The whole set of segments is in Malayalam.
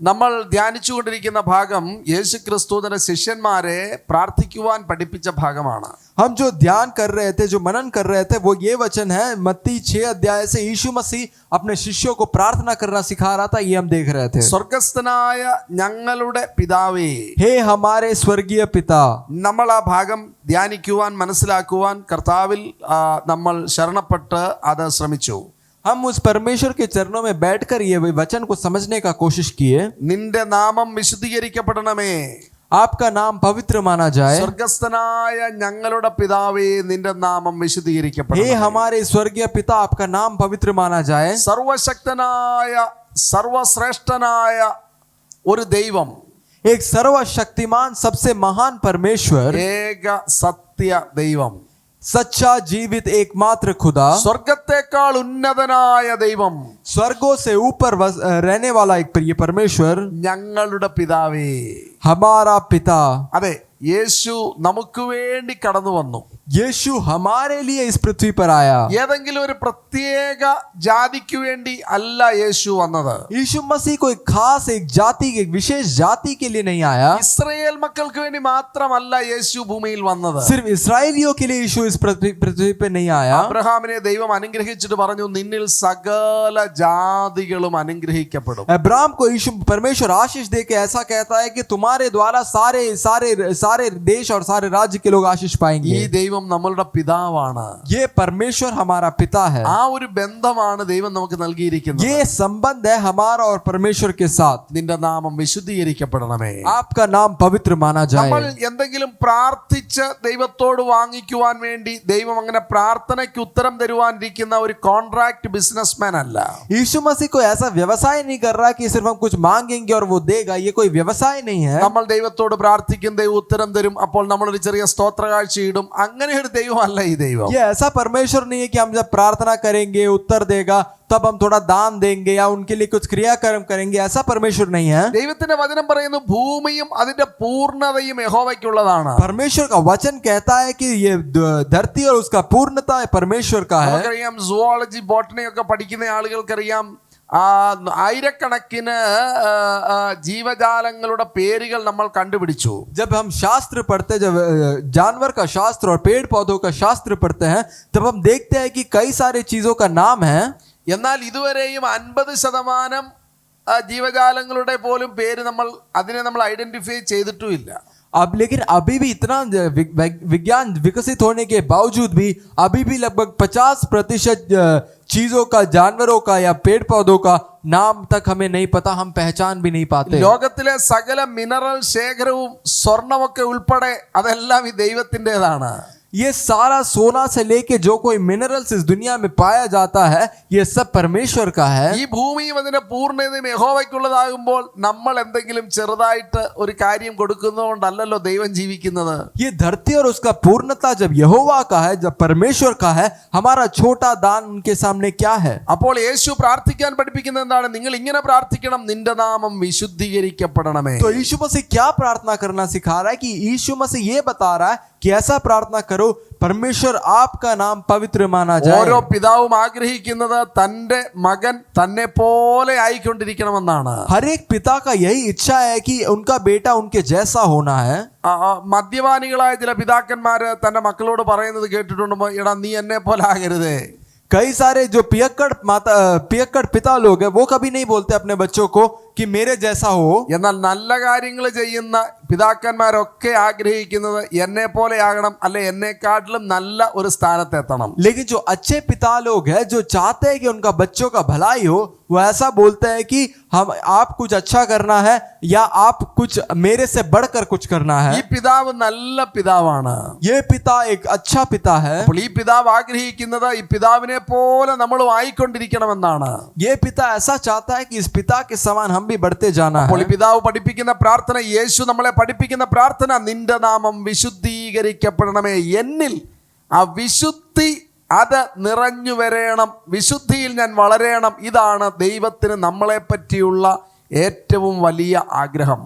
നമ്മൾ ധ്യാനിച്ചുകൊണ്ടിരിക്കുന്ന ഭാഗം യേശുക്രിസ്തു തന്റെ ശിഷ്യന്മാരെ പ്രാർത്ഥിക്കുവാൻ പഠിപ്പിച്ച ഭാഗമാണ്. हम जो ध्यान कर रहे थे, जो मनन कर रहे थे, वो ये वचन है मत्ती 6 अध्याय से यीशु मसीह अपने शिष्यों को प्रार्थना करना सिखा रहा था. ये हम देख रहे थे. സ്വർഗസ്ഥനായ ഞങ്ങളുടെ പിതാവേ, हे हमारे स्वर्गीय पिता. നമ്മൾ ആ ഭാഗം ധ്യാനിക്കുവാൻ മനസ്സിലാക്കുവാൻ കർത്താവിൽ നമ്മൾ ശരണപ്പെട്ട് അത് ശ്രമിച്ചു. हम उस परमेश्वर के चरणों में बैठकर ये वचन को समझने का कोशिश किए. നിന്റെ നാമം വിശുദ്ധീകരിക്കപ്പെടണമേ, आपका नाम पवित्र माना जाए. സ്വർഗസ്ഥനായ ഞങ്ങളുടെ പിതാവേ, നിന്റെ നാമം हे വിശുദ്ധീകരിക്കപ്പെടണമേ. हमारे स्वर्गीय पिता, आपका नाम पवित्र माना जाए. സർവശക്തനായ സർവശ്രേഷ്ഠനായ ഒരു ദൈവം, एक सर्वशक्तिमान सबसे महान परमेश्वर, ഏക സത്യ ദൈവം, सच्चा जीवित एकमात्र खुदा, സ്വർഗത്തെക്കാൾ ഉന്നതനായ ദൈവം, स्वर्गों से ऊपर रहने वाला एक प्रिय परमेश्वर, ഞങ്ങളുടെ പിതാവേ. हमारा पिता. അതെ, യേശു നമുക്ക് വേണ്ടി കടന്നു വന്നു. यीशु हमारे लिए इस पृथ्वी पर आया. ഏതെങ്കിലും ഒരു പ്രത്യേക ജാതിക്ക് വേണ്ടി അല്ല യേശു വന്നത്. यीशु मसीह कोई खास एक जाति, एक विशेष जाति के लिए नहीं आया. ഇസ്രായേൽ മക്കൾക്ക് വേണ്ടി മാത്രമല്ല യേശു ഭൂമിയിൽ വന്നത്. सिर्फ इस्राएलियों के लिए यीशु इस पृथ्वी पे नहीं आया. അബ്രഹാമിനെ ദൈവം അനുഗ്രഹിച്ചിട്ട് പറഞ്ഞു, നിന്നിൽ സകല ജാതികളും അനുഗ്രഹിക്കപ്പെടും. अब्राहम को यीशु परमेश्वर आशीष दे के ऐसा कहता है कि तुम्हारे द्वारा सारे सारे सारे देश और सारे राज्य के लोग आशीष ഈ पाएंगे. ദൈവം നമ്മളുടെ പിതാവാണ്. ये परमेश्वर हमारा पिता है. ആ ഒരു ബന്ധമാണ് ദൈവം നമുക്ക് നൽകിയിരിക്കുന്നത്. ये संबंध है हमारा और परमेश्वर के साथ. നിന്റെ നാമം വിശുദ്ധീകരിക്കപ്പെടണമേ. आपका नाम पवित्र माना നമ്മൾ जाए. എന്തെങ്കിലും പ്രാർത്ഥിച്ച് ദൈവത്തോട് വാങ്ങിക്കുവാൻ വേണ്ടി ദൈവം അങ്ങനെ പ്രാർത്ഥനയ്ക്ക് ഉത്തരം തരുവാനിരിക്കുന്ന ഒരു കോൺട്രാക്ട് ബിസിനസ്മാൻ അല്ല. यीशु मसीह को ऐसा व्यवसाय नहीं कर रहा कि सिर्फ हम कुछ मांगेंगे और वो देगा. ये कोई व्यवसाय नहीं है. നമ്മൾ ദൈവത്തോട് പ്രാർത്ഥിക്കും, ദൈവം ഉത്തരം തരും, അപ്പോൾ നമ്മളൊരു ചെറിയ സ്തോത്ര കാഴ്ച ഇടും. അങ്ങനെ ഒരു ദൈവമല്ല ഈ ദൈവം. ये ऐसा परमेश्वर नहीं है कि हम जब प्रार्थना करेंगे उत्तर देगा, तब हम थोड़ा दान देंगे या उनके लिए कुछ क्रियाकर्म करेंगे. ऐसा परमेश्वर नहीं है. ദൈവത്തിന്റെ വചനം പറയുന്നു, ഭൂമിയും അതിന്റെ പൂർണ്ണതയും യഹോവയ്ക്കുള്ളതാണ്. परमेश्वर का वचन कहता है कि ये धरती और उसका पूर्णता परमेश्वर का है. നമുക്കറിയാം, സുവോളജി ബോട്ടണി ഒക്കെ പഠിക്കുന്ന ആളുകൾക്കറിയാം, ആയിരക്കണക്കിന് ജീവജാലങ്ങളുടെ പേരുകൾ നമ്മൾ കണ്ടുപിടിച്ചു. जब हम शास्त्र पढ़ते, जब जानवर का शास्त्र और पेड़ पौधों का शास्त्र पढ़ते हैं, तब हम देखते हैं कि कई सारे चीजों का नाम है. എന്നാൽ ഇതുവരെയും 50% ജീവജാലങ്ങളുടെ പോലും പേര് അതിനെ നമ്മൾ ഐഡന്റിഫൈ ചെയ്തിട്ടുമില്ല. अब लेकिन अभी भी इतना विज्ञान विकसित होने के बावजूद भी अभी भी लगभग 50% चीजों का, जानवरों का या पेड़ पौधों का नाम तक हमें नहीं पता. हम पहचान भी नहीं पाते. ലോകത്തിലെ സകല മിനറൽ ശേഖരവും സ്വർണമൊക്കെ ഉൾപ്പെടെ അതെല്ലാം ഈ ദൈവത്തിൻ്റെതാണ്. ये सारा सोना से लेके जो कोई मिनरल्स इस दुनिया में पाया जाता है, ये सब परमेश्वर का है. ഈ ഭൂമിയും അതിന്റെ പൂർണ്ണതയും യഹോവയ്ക്കുള്ളതാകുമ്പോൾ നമ്മൾ എന്തെങ്കിലും ചെറുതായിട്ട് ഒരു കാര്യം കൊടുക്കുന്നതുകൊണ്ടല്ലല്ലോ ദൈവം ജീവിക്കുന്നത്. ये धरती और उसका पूर्णता जब यहोवा का है, जब परमेश्वर का है, हमारा छोटा दान उनके सामने क्या है. അപ്പോൾ യേശു പ്രാർത്ഥിക്കാൻ പഠിപ്പിക്കുന്നത് എന്താണ്? നിങ്ങൾ ഇങ്ങനെ പ്രാർത്ഥിക്കണം, നിന്റെ നാമം വിശുദ്ധീകരിക്കപ്പെടണമേ. तो यीशु मसीह क्या प्रार्थना करना सिखा रहा है कि यीशु मसीह ये बता रहा है कि ऐसा प्रार्थना करो, परमेश्वर आपका नाम पवित्र माना जाए. ഓരോ പിതാവും ആഗ്രഹിക്കുന്നത് തന്റെ മകൻ തന്നെ പോലെ ആയിക്കൊണ്ടിരിക്കണമെന്നാണ്. हर एक पिता का यही इच्छा है कि उनका बेटा उनके जैसा होना है. മദ്യപാനികളായ ചില പിതാക്കന്മാര് തന്റെ മക്കളോട് പറയുന്നത് കേട്ടിട്ടുണ്ടോ? എടാ, നീ എന്നെ പോലെ ആകരുതേ. कई सारे जो पियक्कड़ पिता लोग हैं, वो कभी नहीं बोलते अपने बच्चों को कि मेरे जैसा हो. എന്നാൽ നല്ല കാര്യങ്ങൾ ചെയ്യുന്ന പിതാക്കന്മാരൊക്കെ ആഗ്രഹിക്കുന്നത് എന്നെ പോലെ ആകണം, അല്ലെ എന്നെക്കാട്ടിലും നല്ല ഒരു സ്ഥാനത്തെത്തണം. लेकिन जो अच्छे पिता लोग हैं, जो चाहते हैं कि उनका बच्चों का भलाई हो, वो ऐसा बोलते हैं कि आप कुछ अच्छा करना है या आप कुछ मेरे से बढ़कर कुछ करना ഈ है. പിതാവ് നല്ല പിതാവാണ്. ये पिता एक अच्छा पिता है. അപ്പോൾ ഈ പിതാവ് ആഗ്രഹിക്കുന്നത് ഈ പിതാവിനെ പോലെ നമ്മളും ആയിക്കൊണ്ടിരിക്കണമെന്നാണ്. ये पिता ऐसा चाहता है कि इस पिता के समान हम भी बढ़ते जाना അപ്പോൾ ഈ है. പിതാവ് പഠിപ്പിക്കുന്ന പ്രാർത്ഥന, യേശു നമ്മളെ പഠിപ്പിക്കുന്ന പ്രാർത്ഥന, നിന്റെ നാമം വിശുദ്ധീകരിക്കപ്പെടണമേ. എന്നിൽ ആ വിശുദ്ധി അത് നിറഞ്ഞു വരേണം, വിശുദ്ധിയിൽ ഞാൻ വളരണം. ഇതാണ് ദൈവത്തിന് നമ്മളെ പറ്റിയുള്ള ഏറ്റവും വലിയ ആഗ്രഹം.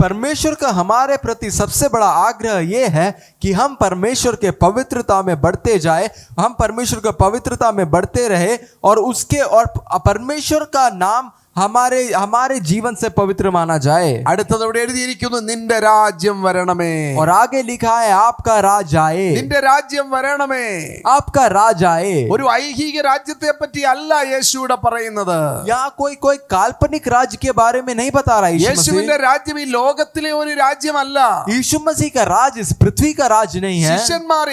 परमेश्वर का हमारे प्रति सबसे बड़ा आग्रह ये है कि हम परमेश्वर के पवित्रता में बढ़ते जाए, हम परमेश्वर के पवित्रता में बढ़ते रहे और उसके और परमेश्वर का नाम हमारे हमारे जीवन से पवित्र माना जाए। അടുത്തത് ഇവിടെ എഴുതിയിരിക്കുന്നു, നിന്റെ രാജ്യം വരണമേ. और आगे लिखा है आपका राज आए, നിന്റെ രാജ്യം വരണമേ. आपका राज आए। ഒരു ഐഹിക രാജ്യത്തെ പറ്റി അല്ല യേശുവിടെ പറയുന്നത്. यहाँ कोई कोई काल्पनिक राज्य के बारे में नहीं बता रहा है यीशु യേശുവിന്റെ मसीह। രാജ്യം ഈ ലോകത്തിലെ ഒരു രാജ്യമല്ല. यीशु मसीह का राज इस पृथ्वी का राज नहीं है।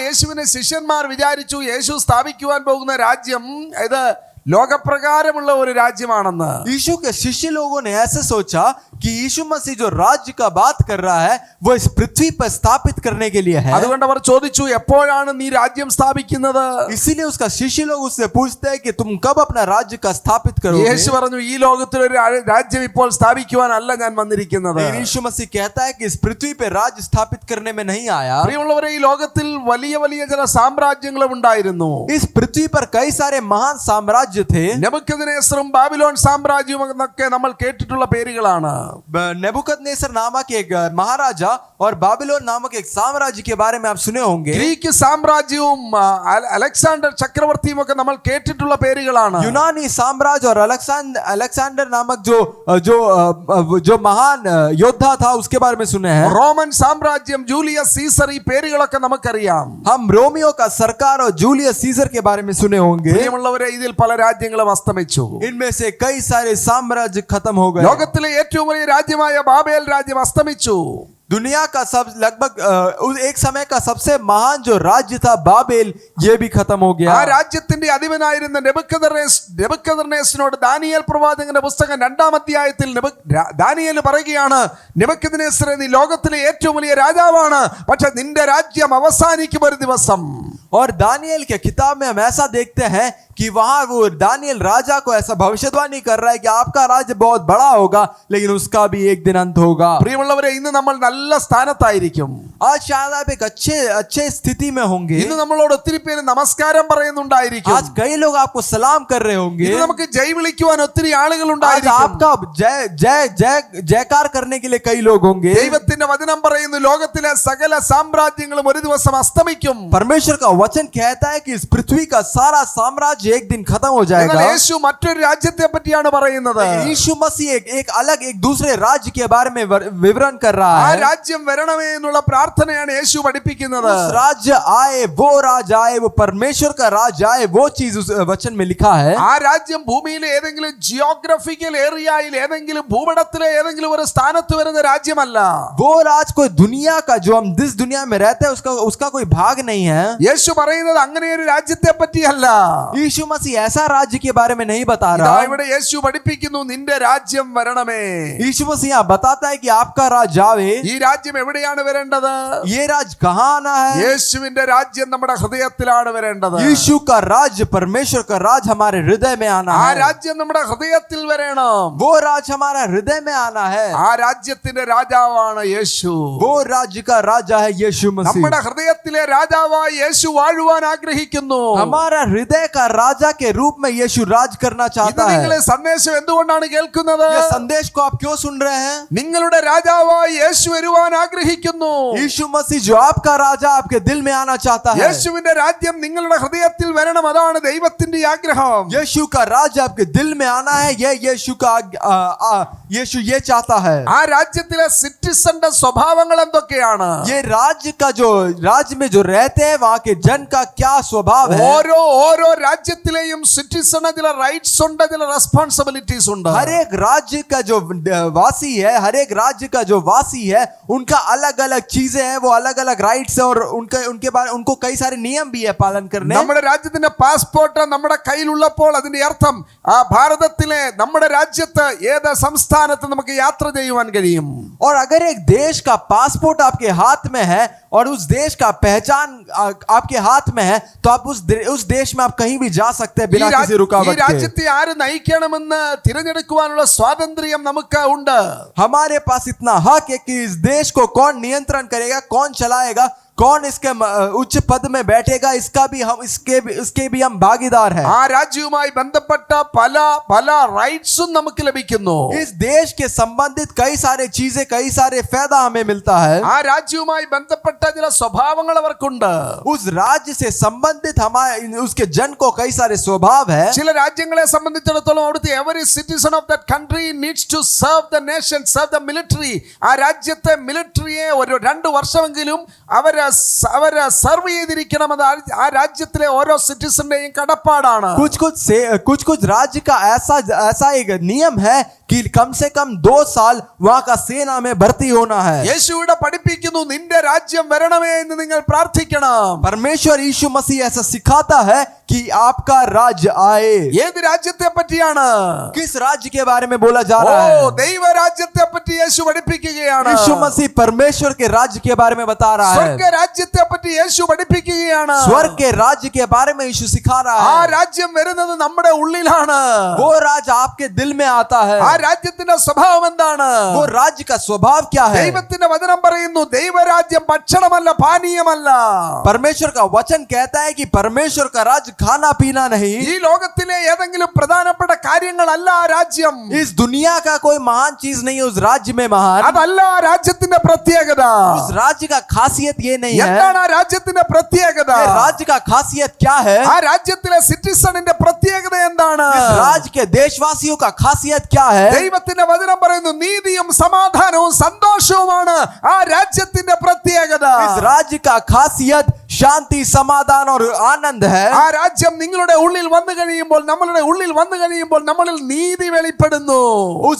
യേശുവിനെ ശിഷ്യന്മാർ വിചാരിച്ചു യേശു സ്ഥാപിക്കുവാൻ പോകുന്ന രാജ്യം ഇത് ലോകപ്രകാരമുള്ള ഒരു രാജ്യമാണെന്ന്. यीशु के शिष्य लोगों ने ऐसे सोचा कि यीशु मसीह जो राज्य का बात कर रहा है वो इस पृथ्वी पर स्थापित करने के लिए है। അതുകൊണ്ട് അവർ ചോദിച്ചു, എപ്പോഴാണ് നീ രാജ്യം സ്ഥാപിക്കുന്നത്? इसीलिए उसका शिष्य लोग उससे पूछते हैं कि तुम कब अपना राज्य का स्थापित करोगे। യേശു പറഞ്ഞു, ഈ ലോകത്തിൽ ഒരു രാജ്യം ഇപ്പോൾ സ്ഥാപിക്കുവാനല്ല ഞാൻ വന്നിരിക്കുന്നത്. यीशु मसीह कहता है कि इस पृथ्वी पे राज्य स्थापित करने में नहीं आया। പ്രിയമുള്ളവരെ, ഈ ലോകത്തിൽ വലിയ വലിയ ചില സാമ്രാജ്യങ്ങളും ഉണ്ടായിരുന്നു. इस पृथ्वी पर कई सारे महान साम्राज्य थे। നെബൂഖദ്നേസറും ബാബിലോൺ സാമ്രാജ്യവും എന്നൊക്കെ നമ്മൾ കേട്ടിട്ടുള്ള പേരുകളാണ്. नेबुकदनेस्सर नामक एक महाराजा और बाबिलोन नामक एक साम्राज्य के बारे में आप सुने होंगे। ഗ്രീക്ക് സാമ്രാജ്യവും അലക്സാണ്ടർ ചക്രവർത്തിയും ഒക്കെ നമ്മൾ കേട്ടിട്ടുള്ള പേരുകളാണ്. यूनानी साम्राज्य और अलेक्जेंडर नामक जो महान योद्धा था उसके बारे में सुने हैं। റോമൻ സാമ്രാജ്യം, ജൂലിയസ് സീസർ, ഈ പേരുകളൊക്കെ നമുക്കറിയാം. हम रोमियो का सरकार और जूलियस सीजर के बारे में सुने होंगे। പ്രിയമുള്ളവരെ, ഇതിൽ പല രാജ്യങ്ങളും അസ്തമിച്ചു. इनमें से कई सारे साम्राज्य खत्म हो गए। ലോകത്തിലെ ഏറ്റവും വലിയ രാജ്യമായ ബാബേൽ രാജ്യം അസ്തമിച്ചു. दुनिया का सब लगभग एक समय का सबसे महान जो राज्य था बाबेल, ये भी खत्म हो ആ गया। രാജ്യത്തിന്റെ അധിപനായിരുന്ന നെബൂഖദ്നേസറിനോട് ദാനിയേൽ പ്രവാചകന്റെ പുസ്തകം 2-ാം അധ്യായത്തിൽ ദാനിയേൽ പറയുകയാണ്, നെബൂഖദ്നേസറേ, നീ ലോകത്തിലെ ഏറ്റവും വലിയ രാജാവാണ്, പക്ഷെ നിന്റെ രാജ്യം അവസാനിക്കും ഒരു ദിവസം. और दानियल के किताब में हम ऐसा देखते हैं कि वहां वो दानियल राजा को ऐसा भविष्यवाणी कर रहा है कि आपका राज्य बहुत बड़ा होगा लेकिन उसका भी एक दिन अंत होगा। പ്രിയമുള്ളവരെ, ഇന്ന് നമ്മൾ നല്ല സ്ഥാനത്തായിരിക്കും. आज शायद आप एक अच्छे स्थिति में होंगे। ഇന്ന് നമ്മളോട് ഒത്തിരി പേര് നമസ്കാരം പറയുന്നുണ്ടായിരിക്കും. आज कई लोग आपको सलाम कर रहे होंगे। ഇന്ന് നമുക്ക് ജയ് വിളിക്കുവാൻ ഒത്തിരി ആളുകൾ आज ഉണ്ടായിരിക്കും. आपका जयकार करने के लिए कई लोग होंगे। ദൈവത്തിന്റെ വചനം പറയുന്നു, ലോകത്തിലെ സകല സാമ്രാജ്യങ്ങളും ഒരു ദിവസം അസ്തമിക്കും. परमेश्वर का वचन कहता है कि इस पृथ्वी का सारा साम्राज्य एक दिन खत्म हो എന്നാൽ जाएगा। യേശു മറ്റൊരു രാജ്യത്തെ പറ്റിയാണ് പറയുന്നത്. यीशु मसीह एक अलग एक दूसरे राज्य के बारे में विवरण कर रहा ആ है। രാജ്യം വരണമേ എന്നുള്ള പ്രാർത്ഥനയാണ് യേശു പഠിപ്പിക്കുന്നത്. उस राज्य आए, वो राज आए, वो परमेश्वर का राज आए, वो चीज उस वचन में लिखा है। ആ രാജ്യം ഭൂമിയിലെ ഏതെങ്കിലും ജിയോഗ്രഫിക്കൽ ഏരിയയിൽ ഏതെങ്കിലും ഭൂപടത്തിലെ ഏതെങ്കിലും ഒരു സ്ഥാനത്ത് വരുന്ന രാജ്യമല്ല. वो राज कोई दुनिया का जो हम जिस दुनिया में रहते हैं उसका कोई भाग नहीं है। യേശു പറയുന്നത് അങ്ങനെ ഒരു രാജ്യത്തെ പറ്റിയല്ല. यीशु मसीह ऐसा राज्य के बारे में नहीं बता ഇതാ रहा। ഇവിടെ യേശു പഠിപ്പിക്കുന്നു, നിന്റെ രാജ്യം വരണമേ. यीशु मसीह यहाँ बताता है कि आपका राज आवे। ഈ രാജ്യം എവിടെയാണ് വരേണ്ടത്? ये राज कहाँ आना है? യേശുവിന്റെ രാജ്യം നമ്മുടെ ഹൃദയത്തിലാണ് വരേണ്ടത്. यीशु का राज्य, परमेश्वर का राज हमारे हृदय में आना ആ है। രാജ്യം നമ്മുടെ ഹൃദയത്തിൽ വരണം. वो राज हमारा हृदय में आना है। ആ രാജ്യത്തിന്റെ രാജാവാണ് യേശു. वो राज्य का राजा है यीशु मसीह। നമ്മുടെ ഹൃദയത്തിലെ രാജാവായി യേശു വാഴുവാൻ ആഗ്രഹിക്കുന്നു. हमारा हृदय का राजा के रूप में यीशु राज करना ഇത് चाहता നിങ്ങൾ है। സന്ദേശം എന്തുകൊണ്ടാണ് കേൾക്കുന്നത്? ये संदेश को आप क्यों सुन रहे हैं? നിങ്ങളുടെ രാജാവായി യേശു വരുവാൻ ആഗ്രഹിക്കുന്നു. यीशु मसीह जो आपका राजा आपके दिल में आना चाहता है। യേശുവിന്റെ രാജ്യം നിങ്ങളുടെ ഹൃദയത്തിൽ വരണം. അതാണ് ദൈവത്തിന്റെ ആഗ്രഹം. यीशु का राज्य आपके दिल में आना है। ये यीशु ये चाहता है। ആ രാജ്യത്തിലെ സിറ്റിസന്റെ സ്വഭാവങ്ങൾ എന്തൊക്കെയാണ്? ये राज्य में जो रहते हैं वहां के जन का क्या स्वभाव है? ഓരോ രാജ്യത്തിലെയും സിറ്റിസണ് ചില റൈറ്റ്സ് ഉണ്ട്, ചില റെസ്പോൺസിബിലിറ്റീസ് ഉണ്ട്. हर एक राज्य का जो वासी है, हर एक राज्य का जो वासी है, उनका अलग अलग चीजें हैं, वो अलग अलग राइट्स है और उनके बारे उनको कई सारे नियम भी है पालन करने। നമ്മുടെ രാജ്യത്തിന്റെ പാസ്പോർട്ട് നമ്മുടെ കയ്യിലുള്ളപ്പോൾ അതിന്റെ അർത്ഥം ആ ഭാരതത്തിലെ നമ്മുടെ രാജ്യത്ത് ഏത് സംസ്ഥാനത്ത് നമുക്ക് യാത്ര ചെയ്യുവാൻ കഴിയും. और अगर एक देश का पासपोर्ट आपके हाथ में है और उस देश का पहचान आपके हाथ में है तो आप उस देश में आप कहीं भी जा सकते हैं बिना किसी ഈ रुकावट के। രാജ്യത്തെ ആര് നയിക്കണമെന്ന് തിരഞ്ഞെടുക്കുവാനുള്ള സ്വാതന്ത്ര്യം നമുക്ക് ഉണ്ട്. हमारे पास इतना हक है कि इस देश को कौन नियंत्रण करेगा, कौन चलाएगा, कौन इसके उच्च पद में बैठेगा, इसके भी हम भागीदार हैं। ആ രാജ്യവുമായി ബന്ധപ്പെട്ട പല പല റൈറ്റ്സും നമുക്ക് ലഭിക്കുന്നു. इस देश के संबंधित कई सारे चीजें, कई सारे फायदा हमें मिलता है। ആ രാജ്യവുമായി ബന്ധപ്പെട്ട ചില സ്വഭാവങ്ങൾ അവർക്കുണ്ട്. उस राज्य से संबंधित हमारे उसके जन को कई सारे स्वभाव है। ചില രാജ്യങ്ങളെ സംബന്ധിച്ചിടത്തോളം അവിടുത്തെ every citizen of that country needs to serve the nation, serve the military. ആ രാജ്യത്തെ മിലിറ്ററിയെ ഒരു 2 വർഷമെങ്കിലും അവരെ സർവ് ചെയ്തിരിക്കണമെന്ന് ആ രാജ്യത്തിലെ ഓരോ സിറ്റിസന്റെയും കടപ്പാടാണ്. कुछ राज्य का ऐसा एक नियम है कि कम से कम 2 साल वहां का सेना में भर्ती होना है। യേശു ഇവിടെ പഠിപ്പിക്കുന്നു, നിന്റെ രാജ്യം വരണമേ എന്ന് നിങ്ങൾ പ്രാർത്ഥിക്കണം. परमेश्वर यीशु मसीह ऐसा सिखाता है कि आपका राज्य आए। ഏത് രാജ്യത്തെ പറ്റിയാണ്? किस राज्य के बारे में बोला जा रहा है? ദൈവരാജ്യത്തെ പറ്റി യേശു പഠിപ്പിക്കുകയാണ്. यीशु मसीह परमेश्वर के राज्य के बारे में बता रहा है। സ്വർഗ്ഗ രാജ്യത്തെ പറ്റി യേശു പഠിപ്പിക്കുകയാണ്. स्वर्ग के राज्य के बारे में यीशु सिखा रहा ആ है। രാജ്യം വരുന്നത് നമ്മുടെ ഉള്ളിലാണ്. वो राज्य आपके दिल में आता है। ആ രാജ്യത്തിന്റെ സ്വഭാവം എന്താണ്? वो राज्य का स्वभाव क्या है? ദൈവത്തിന്റെ വചനം പറയുന്നു, ദൈവരാജ്യം ഭക്ഷണമല്ല, പാനീയമല്ല. परमेश्वर का वचन कहता है कि परमेश्वर का राज्य खाना पीना नहीं। ഈ ലോകത്തിലെ ഏതെങ്കിലും പ്രധാനപ്പെട്ട കാര്യങ്ങളല്ല ആ രാജ്യം. इस दुनिया का कोई महान चीज नहीं है उस राज्य में महान। അതല്ല ആ രാജ്യത്തിന്റെ പ്രത്യേകത. उस राज्य का खासियत ये नहीं है। എന്താണ് ആ രാജ്യത്തിന്റെ പ്രത്യേകത? ये राज्य का खासियत क्या है? ആ രാജ്യത്തിലെ സിറ്റിസണിന്റെ പ്രത്യേകത എന്താണ്? इस राज्य के देशवासियों का खासियत क्या है? ദൈവത്തിന്റെ വചനം പറയുന്നു, നീതിയും സമാധാനവും സന്തോഷവുമാണ് ആ രാജ്യത്തിന്റെ പ്രത്യേകത. इस राज्य का खासियत शांति, समाधान और आनंद है। ആ രാജ്യം നിങ്ങളുടെ ഉള്ളിൽ വന്നു കഴിയുമ്പോൾ, നമ്മളുടെ ഉള്ളിൽ വന്നു കഴിയുമ്പോൾ നമ്മളിൽ നീതി വെളിപ്പെടുന്നു.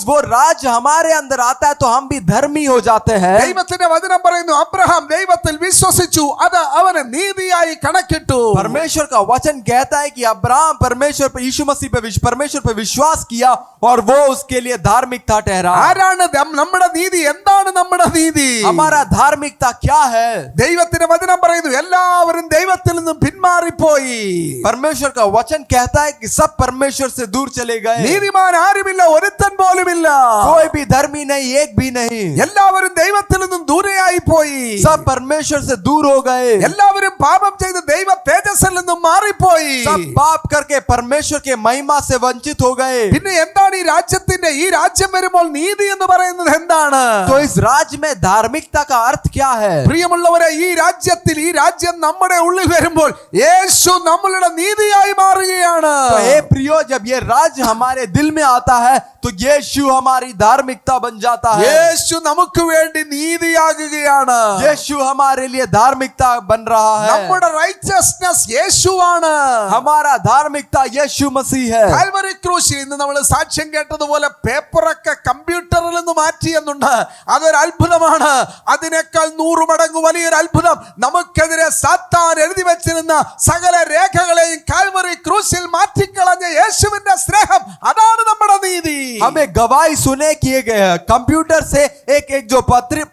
वो राज्य हमारे अंदर आता है तो हम भी धर्मी हो जाते हैं। ദൈവത്തിന്റെ വചനം പറയുന്നു, അബ്രഹാം ദൈവത്തിൽ വിശ്വസിച്ചു, അത് അവന് നീതിയായി കണക്കിട്ടു. परमेश्वर का वचन कहता है कि अब्राहम परमेश्वर पे, यीशु मसीह पे, परमेश्वर पे विश्वास किया और वो उसके लिए धार्मिकता ठहरा। ആരാണ് നമ്മുടെ നീതി? എന്താണ് നമ്മുടെ നീതി? हमारा धार्मिकता क्या है? ദൈവത്തിന്റെ വചനം പറയുന്നു, എല്ലാവരും ദൈവത്തിൽ നിന്നും പിന്മാറിപ്പോയി. परमेश्वर का वचन कहता है कि सब परमेश्वर से दूर चले गए। നീതിമാൻ ആരുമില്ല, ഒരുത്തൻ പോലുമില്ല. कोई भी धर्मी नहीं, एक भी नहीं। എല്ലാവരും ദൈവത്തിൽ നിന്നും ദൂരെയായി പോയി. सब परमेश्वर से दूर हो गए। എല്ലാവരും പാപം ചെയ്ത് ദൈവ തേജസ്സിൽ നിന്നും മാറിപ്പോയി. सब पाप करके परमेश्वर के महिमा से वंचित हो गए। പിന്നെ എന്താണ് ഈ രാജ്യത്തിന്റെ, ഈ രാജ്യം വരുമ്പോൾ നീതി എന്ന് പറയുന്നത് എന്താണ്? तो इस राज्य में धार्मिकता का अर्थ क्या है? പ്രിയമുള്ളവരെ, ഈ രാജ്യത്തിൽ, ഈ രാജ്യം നമ്മുടെ ഉള്ളിൽ വരുമ്പോൾ യേശു നമ്മളുടെ നീതിയായി മാറുകയാണ്. तो हे प्रियो, जब ये राज्य हमारे दिल में आता है तो यीशु हमारी धार्मिकता बन जाता है। യേശു നമുക്ക് വേണ്ടി നീതിയാകുകയാണ്. यीशु हमारे लिए धार्मिकता बन रहा है। നമ്മുടെ റൈച്ചസ്നസ് യേശുവാണ്. हमारा धार्मिकता यीशु मसीह है। കാൽവറി ക്രൂശിൽ ഇന്ന് നമ്മൾ സാക്ഷ്യം കേട്ടതുപോലെ പേപ്പറൊക്കെ കമ്പ്യൂട്ടറിൽ നിന്ന് മാറ്റിയെന്നുണ്ട്. അതൊരു അത്ഭുതമാണ്. അതിനേക്കാൾ 100 മടങ്ങ് വലിയൊരു അത്ഭുതം, നമുക്കെതിരെ സാത്താൻ എഴുതി വെച്ചിരുന്ന സകല രേഖകളെയും കാൽവറി ക്രൂശിൽ മാറ്റിക്കളഞ്ഞ യേശുവിന്റെ സ്നേഹം, അതാണ് നമ്മുടെ നീതി. हमें गवाही सुने कि एक कंप्यूटर से एक जो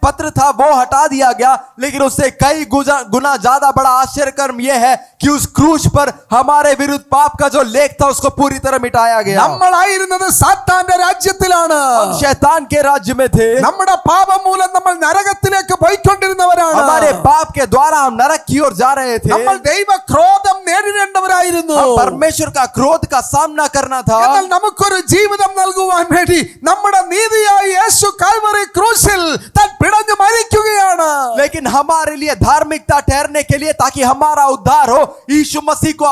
पत्र था वो हटा दिया गया, लेकिन उससे कई गुना ज्यादा बड़ा आश्चर्य कर्म यह है कि उस क्रूस पर हमारे विरुद्ध पाप का जो लेख था उसको पूरी तरह मिटाया गया। നമ്മളായിരുന്നത് സാത്താന്റെ രാജ്യത്തിലാണ്. हम शैतान के राज्य में थे। നമ്മുടെ പാപം മൂലം നമ്മൾ നരകത്തിലേക്ക് പോയിക്കൊണ്ടിരുന്നവരാണ്. हमारे पाप के द्वारा हम नरक की ओर जा रहे थे। നമ്മൾ ദൈവ ക്രോധം നേരിടേണ്ടവരായിരുന്നു. हम परमेश्वर का क्रोध का सामना करना था। എന്നാൽ നമുക്കൊരു ജീവിതം നൽകുവാൻ വേണ്ടി നമ്മുടെ നീതിയായ യേശു കാൽവറി ക്രൂശിൽ താൻ പിടഞ്ഞു മരിക്കുകയാണ്. लेकिन हमारे लिए धार्मिकता ठहरने के लिए, ताकि हमारा उद्धार हो, यीशु मसीह को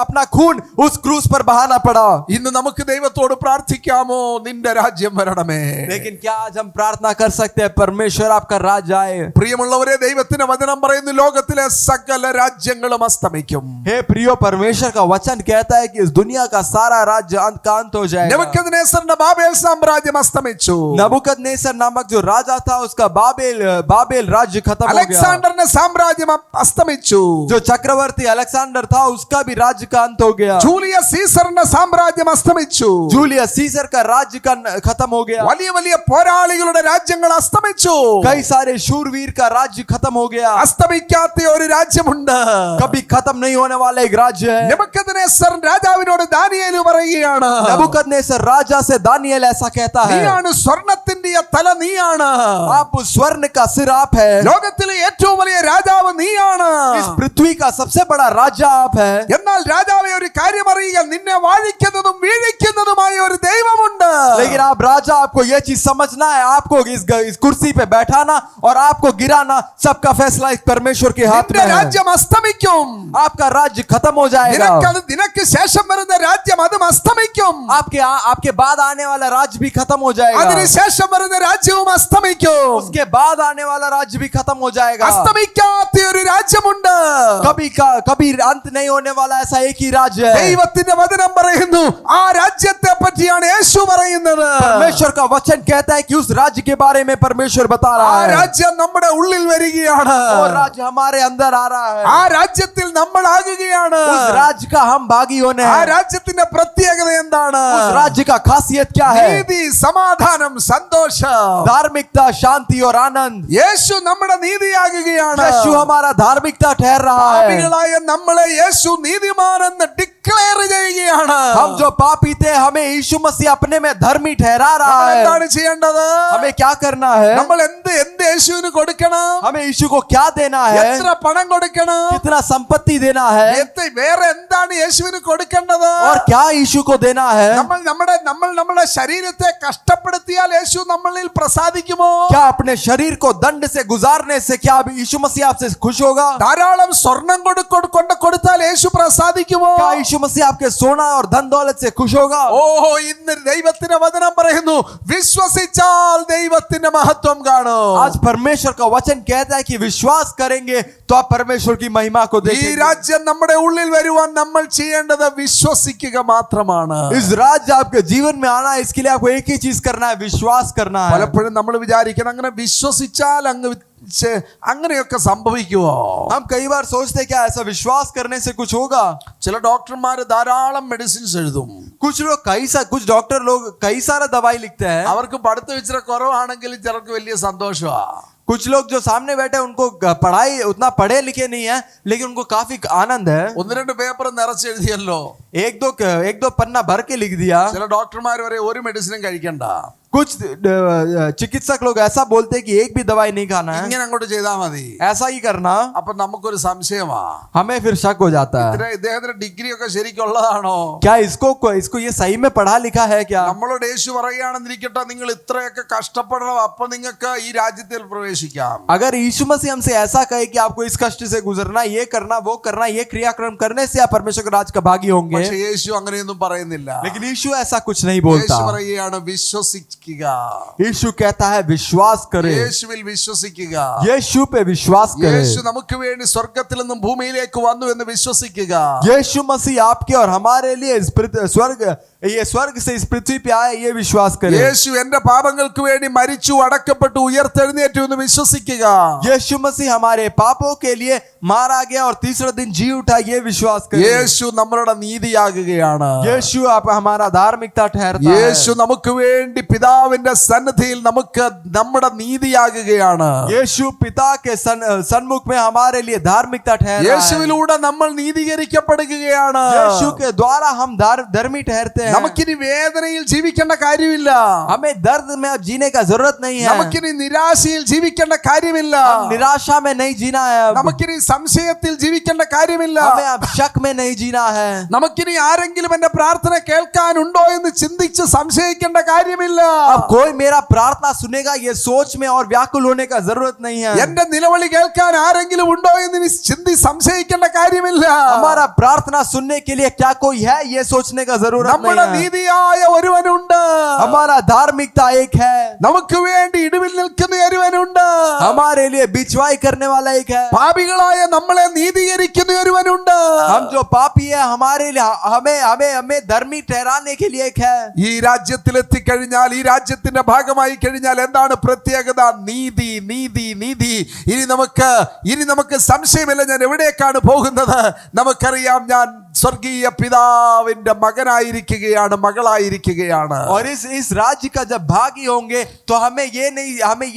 अपना खून उस क्रूस पर बहाना पड़ा। ഇന്ന് നമുക്ക് ദൈവത്തോട് പ്രാർത്ഥിക്കാമോ, നിന്റെ രാജ്യം വരണമേ? लेकिन क्या आज हम प्रार्थना कर सकते हैं, परमेश्वर आपका राज्य आए? പ്രിയമുള്ളവരെ, ദൈവത്തിന്റെ വചനം പറയുന്നു, ലോകത്തിലെ സകല രാജ്യങ്ങളും അസ്തമിക്കും. हे प्रियो, परमेश्वर का वचन कहता है कि इस दुनिया का सारा राज्य अंत हो जाएगा। നെബൂഖദ്നേസറിന്റെ ബാബേൽ സാമ്രാജ്യം അസ്തമിച്ചു. नबूकदनेस्सर नामक जो राजा था उसका बाबेल राज्य खत्म हो गया। അലക്സാണ്ടറിന്റെ സാമ്രാജ്യം അസ്തമിച്ചു. जो चक्रवर्ती अलेक्जेंडर था उसका भी राज्य का अंत हो गया। ജൂലിയസ് സീസറിന്റെ സാമ്രാജ്യം അസ്തമിച്ചു. जूलियस सीजर का राज्य का खत्म हो गया। വലിയ വലിയ പോരാളികളുടെ രാജ്യങ്ങൾ അസ്തമിച്ചു. कई सारे शूरवीर का राज्य खत्म हो गया। അസ്തമിക്കാത്ത ഒരു രാജ്യമുണ്ട്, कभी खत्म नहीं होने वाला एक राज्य है। നെബൂഖദ്നേസർ രാജാവിനോട് ദാനിയേൽ പറയുകയാണ്, नबूकदनेस्सर राजा से दानिയേल ऐसा कहता है, നീയാണ് സ്വർണത്തിന്റെ തല, നീയാണ് आप उस स्वर्ण का सिर आप है। ലോകത്തിൽ ലോകത്തിലെ ഏറ്റവും വലിയ രാജാവ് നീയാണ്. इस पृथ्वी का सबसे बड़ा राजा आप है. എന്നാൽ രാജാവെ ഒരു കാര്യം അറിയുക, നിന്നെ വാഴിക്കുന്നതും വീഴിക്കുന്നതുമായ ഒരു ദൈവമുണ്ട്. लेकिन आप राजा, आपको यह चीज समझना है, आपको इस कुर्सी पे बैठाना और आपको गिराना सबका फैसला इस परमेश्वर के हाथ നിന്റെ में है. രാജ്യം അസ്തമിക്കും. आपका राज्य खत्म हो जाएगा. നിനക്ക് ശേഷം വരുന്ന രാജ്യം അതും അസ്തമിക്കും. आपके बाद आने वाला राज्य भी खत्म हो जाएगा. അതിനുശേഷം വരുന്ന രാജ്യവും അസ്തമിക്കും. उसके बाद आने वाला राज्य भी खत्म हो जाएगा. അസ്തമിക്കാത്ത ഒരു രാജ്യമുണ്ട്. कभी अंत नहीं होने वाला ऐसा एक ही राज्य है. ദൈവത്തിന്റെ വചനം പറയുന്നു, ആ രാജ്യത്തെ പറ്റിയാണ് യേശു പറയുന്നത്. परमेश्वर का वचन कहता है कि उस राज्य के बारे में परमेश्वर बता ആ रहा है. രാജ്യം നമ്മുടെ ഉള്ളിൽ വരികയാണ്. वो राज्य हमारे अंदर आ रहा है. ആ രാജ്യത്തിൽ നമ്മൾ ആകുകയാണ്. उस राज्य का हम भागी होने ആ हैं. രാജ്യത്തിന്റെ പ്രത്യേകത എന്താണ്? उस राज्य का खासियत क्या है? നീതി, സമാധാനം, സന്തോഷം. धार्मिकता, शांति और आनंद. യേശു നമ്മുടെ നീതിയാകുകയാണ്. यीशु हमारा धार्मिकता ठहर रहा है. പാപികളായ നമ്മളെ യേശു നീതിമാനെന്ന് ഡിക്ലെയർ ചെയ്യുകയാണ്. हम जो पापी थे हमें यीशु मसीह अपने में धर्मी ठहरा रहा നമ്മൾ है. എന്താണ് ചെയ്യേണ്ടത്? हमें क्या करना है? നമ്മൾ എന്ത് യേശുവിന് കൊടുക്കണം? हमें यीशु को क्या देना है? എത്ര പണം കൊടുക്കണം? कितना संपत्ति देना है? വേറെ എന്താണ് യേശുവിന് കൊടുക്കേണ്ടത്? और क्या यीशु को देना है? നമ്മൾ നമ്മുടെ ശരീരത്തെ കഷ്ടപ്പെടുത്തിയാൽ യേശു നമ്മളിൽ പ്രസാദിക്കുമോ? क्या अपने शरीर को दंड से गुजारने से क्या अभी यीशु मसीह आपसे खुश होगा? ധാരാളം സ്വർണം കൊടുത്താൽ യേശു പ്രസാദിക്കുമോ? क्या यीशु मसीह आपके सोना और धन दौलत से खुश होगा? ഓഹോ, ഇന്ന് ദൈവത്തിന്റെ വചനം പറയുന്നു, വിശ്വസിച്ചാൽ ദൈവത്തിന്റെ മഹത്വം കാണും. आज परमेश्वर का वचन कहता है कि विश्वास करेंगे तो आप परमेश्वर की महिमा को ഈ देखेंगे. രാജ്യം നമ്മുടെ ഉള്ളിൽ വരുവാൻ നമ്മൾ ചെയ്യേണ്ടത് വിശ്വസിക്കുക മാത്രമാണ്. इस राज्य आपके जीवन में आना है, इसके लिए आपको एक ही चीज करना है, विश्वास करना है. പലപ്പോഴും നമ്മൾ വിചാരിക്കണം, അങ്ങനെ വിശ്വസിച്ചാൽ അങ്ങനെയൊക്കെ സംഭവിക്കുവോ? हम कई बार सोचते हैं क्या ऐसा विश्वास करने से कुछ होगा? ചില ഡോക്ടർമാർ ധാരാളം മെഡിസിൻസ് എഴുതും. कुछ डॉक्टर लोग कई सारा दवाई लिखते हैं. അവർക്ക് പഠിത്തം ഇച്ചിരി കുറവാണെങ്കിലും ചിലർക്ക് വലിയ സന്തോഷമാണ്. कुछ लोग जो सामने बैठे हैं उनको पढ़ाई उतना पढ़े लिखे नहीं है, लेकिन उनको काफी आनंद है. ഒന്ന് രണ്ട് പേപ്പർ നിറച്ചെഴുതിയല്ലോ, एक दो पन्ना भर के लिख दिया. ചില ഡോക്ടർമാർ വരെ ഒരു മെഡിസിനും കഴിക്കണ്ട, कुछ चिकित्सक लोग ऐसा बोलते हैं कि एक भी दवाई नहीं खाना है, ഇങ്ങനെ അങ്ങോട്ട് ചെയ്താൽ മതി. ऐसा ही करना. അപ്പൊ നമുക്കൊരു സംശയമാ, हमें फिर शक हो जाता है, ഇദ്ദേഹത്തിന് ഡിഗ്രി ഒക്കെ ശരിക്കുള്ളതാണോ? क्या इसको ये सही में पढ़ा लिखा है क्या? നമ്മളോട് യേശു പറയുകയാണെന്നിരിക്കട്ടെ, നിങ്ങൾ ഇത്രയൊക്കെ കഷ്ടപ്പെടണം, അപ്പൊ നിങ്ങൾക്ക് ഈ രാജ്യത്തിൽ പ്രവേശിക്കാം. अगर यीशु मसीह हमसे ऐसा कहे कि आपको इस कष्ट से गुजरना, ये करना, वो करना, ये क्रियाक्रम करने से आप परमेश्वर के राज का भागी होंगे. പക്ഷേ യേശു അങ്ങനെയൊന്നും പറയുന്നില്ല. लेकिन यीशु ऐसा कुछ नहीं बोलता. യേശു പറയുകയാണ്, വിശ്വസിക്കുക. यीशु कहता है विश्वास करें. യേശുവിൽ വിശ്വസിക്കുക. यीशु पे विश्वास करें. യേശു നമുക്ക് വേണ്ടി സ്വർഗ്ഗത്തിൽ നിന്നും ഭൂമിയിലേക്ക് വന്നു എന്ന് വിശ്വസിക്കുക. यीशु मसीह आपके और हमारे लिए स्वर्ग से इस पृथ्वी पे आए, ये विश्वास करें. യേശു എന്റെ പാപങ്ങൾക്ക് വേണ്ടി മരിച്ചു, അടക്കപ്പെട്ടു, ഉയർത്തെഴുന്നേറ്റു എന്ന് വിശ്വസിക്കുക. यीशु मसीह हमारे पापों के लिए मारा गया और तीसरे दिन जी उठा, ये विश्वास करें. യേശു നമ്മളുടെ നീതിയാകുകയാണ്. यीशु आप हमारा धार्मिकता ठहरता है. യേശു നമുക്ക് വേണ്ടി പിതാവിന്റെ സന്നിധിയിൽ നമുക്ക് നമ്മുടെ നീതിയാകുകയാണ്. यीशु पिता के सन्मुख में हमारे लिए धार्मिकता ठहरा है. യേശുവിലൂടെ നമ്മൾ നീതീകരിക്കപ്പെടുകയാണ്. यीशु के द्वारा हम धर्मी ठहरते हैं. നമുക്കിനി വേദനയിൽ ജീവിക്കേണ്ട കാര്യമില്ല. हमें दर्द में अब जीने का जरूरत नहीं है. നമുക്കിനി നിരാശയിൽ ജീവിക്കേണ്ട കാര്യമില്ല. हम निराशा में नहीं जीना है. നമുക്കിനി സംശയത്തിൽ ജീവിക്കേണ്ട കാര്യമില്ല. हमें अब शक में नहीं जीना है. നമുക്കിനി ആരെങ്കിലും എന്റെ പ്രാർത്ഥന കേൾക്കാനുണ്ടോ എന്ന് ചിന്തിച്ച് സംശയിക്കേണ്ട കാര്യമില്ല. अब कोई मेरा प्रार्थना सुनेगा ये सोच में और व्याकुल होने का जरूरत नहीं है. എന്റെ നിലവിളി കേൾക്കാൻ ആരെങ്കിലും ഉണ്ടോ എന്ന് ചിന്തി സംശയിക്കേണ്ട കാര്യമില്ല. हमारा प्रार्थना सुनने के लिए क्या कोई है ये सोचने का जरूरत നമ്മുടെ नहीं है. നീതിയായ ഒരുവനുണ്ട്. हमारा धार्मिकता एक है. നമുക്ക് വേണ്ടി ഇടിവിൽ നിൽക്കുന്ന ഒരുവനുണ്ട്. हमारे लिए बिचवाई करने वाला एक है. പാപികളായ നമ്മളെ നീതീകരിക്കുന്ന ഒരുവനുണ്ട്. हम जो पापी है हमारे लिए हमें धर्मी ठहराने के लिए एक है. ഈ രാജ്യത്തിൽ എത്തിക്കഴിഞ്ഞാൽ, ഈ രാജ്യത്തിന്റെ ഭാഗമായി കഴിഞ്ഞാൽ എന്താണ് പ്രത്യേകത? നീതി, നീതി, നീതി. ഇനി നമുക്ക് സംശയമില്ല, ഞാൻ എവിടേക്കാണ് പോകുന്നത്? നമുക്കറിയാം, ഞാൻ സ്വർഗീയ പിതാവിന്റെ മകനായിരിക്കുകയാണ്, മകളായിരിക്കുകയാണ്. और इस राज्य का जब भागी होंगे तो हमें